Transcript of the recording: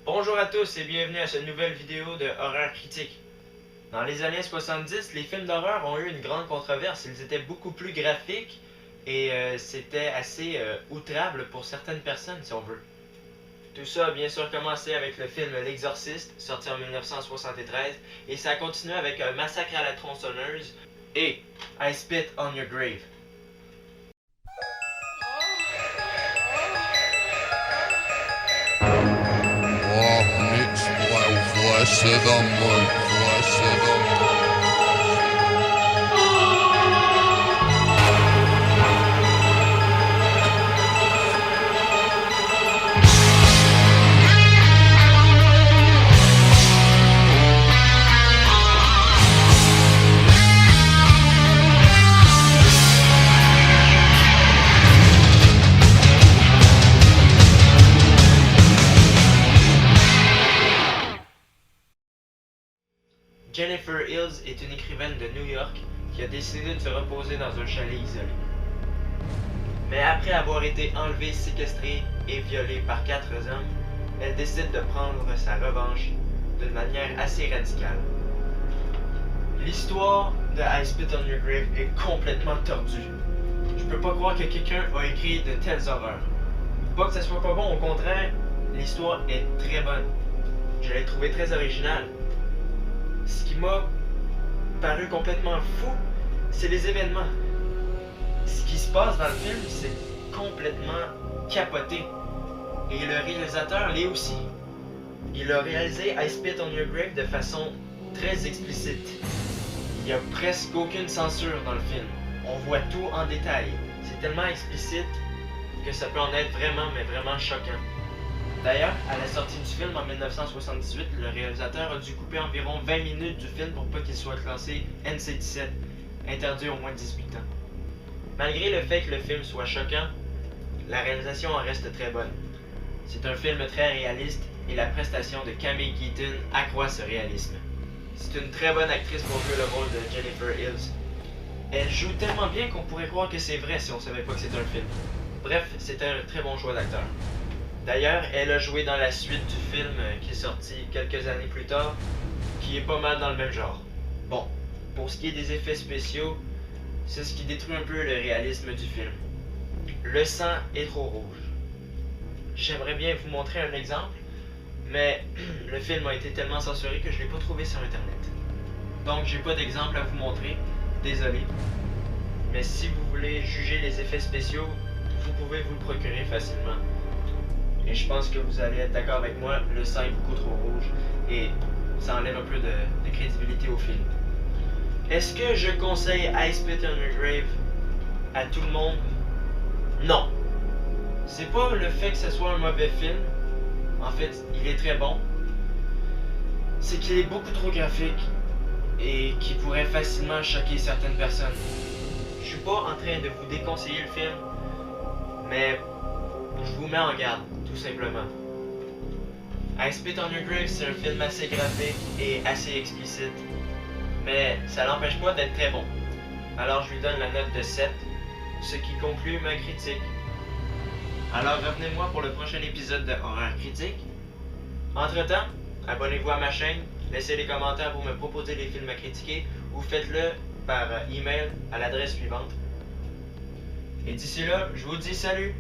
Bonjour à tous et bienvenue à cette nouvelle vidéo de Horreur Critique. Dans les années 70, les films d'horreur ont eu une grande controverse. Ils étaient beaucoup plus graphiques et c'était assez outrable pour certaines personnes, si on veut. Tout ça a bien sûr commencé avec le film L'Exorciste, sorti en 1973, et ça a continué avec un Massacre à la tronçonneuse et I Spit on Your Grave. Flesh of the moon, flesh of the moon. Jennifer Hills est une écrivaine de New York qui a décidé de se reposer dans un chalet isolé. Mais après avoir été enlevée, séquestrée et violée par 4 hommes, elle décide de prendre sa revanche d'une manière assez radicale. L'histoire de I Spit on Your Grave est complètement tordue. Je peux pas croire que quelqu'un a écrit de telles horreurs. Pas que ça soit pas bon, au contraire, l'histoire est très bonne. Je l'ai trouvée très originale. Ce qui m'a paru complètement fou, c'est les événements. Ce qui se passe dans le film, c'est complètement capoté. Et le réalisateur l'est aussi. Il a réalisé I Spit on Your Grave de façon très explicite. Il n'y a presque aucune censure dans le film. On voit tout en détail. C'est tellement explicite que ça peut en être vraiment, mais vraiment choquant. D'ailleurs, à la sortie du film en 1978, le réalisateur a dû couper environ 20 minutes du film pour pas qu'il soit classé NC-17, interdit au moins de 18 ans. Malgré le fait que le film soit choquant, la réalisation en reste très bonne. C'est un film très réaliste et la prestation de Camille Keaton accroît ce réalisme. C'est une très bonne actrice pour jouer le rôle de Jennifer Hills. Elle joue tellement bien qu'on pourrait croire que c'est vrai si on savait pas que c'est un film. Bref, c'est un très bon choix d'acteur. D'ailleurs, elle a joué dans la suite du film qui est sorti quelques années plus tard, qui est pas mal dans le même genre. Bon, pour ce qui est des effets spéciaux, c'est ce qui détruit un peu le réalisme du film. Le sang est trop rouge. J'aimerais bien vous montrer un exemple, mais le film a été tellement censuré que je l'ai pas trouvé sur internet. Donc j'ai pas d'exemple à vous montrer, désolé. Mais si vous voulez juger les effets spéciaux, vous pouvez vous le procurer facilement. Et je pense que vous allez être d'accord avec moi, le sang est beaucoup trop rouge et ça enlève un peu de crédibilité au film. Est-ce que je conseille I Spit on Your Grave à tout le monde? Non. C'est pas le fait que ce soit un mauvais film. En fait, il est très bon. C'est qu'il est beaucoup trop graphique et qui pourrait facilement choquer certaines personnes. Je suis pas en train de vous déconseiller le film, mais je vous mets en garde, tout simplement. I Spit on Your Grave, c'est un film assez graphique et assez explicite, mais ça l'empêche pas d'être très bon. Alors je lui donne la note de 7, ce qui conclut ma critique. Alors revenez-moi pour le prochain épisode de Horreur Critique. Entre-temps, abonnez-vous à ma chaîne, laissez des commentaires pour me proposer des films à critiquer ou faites-le par email à l'adresse suivante. Et d'ici là, je vous dis salut!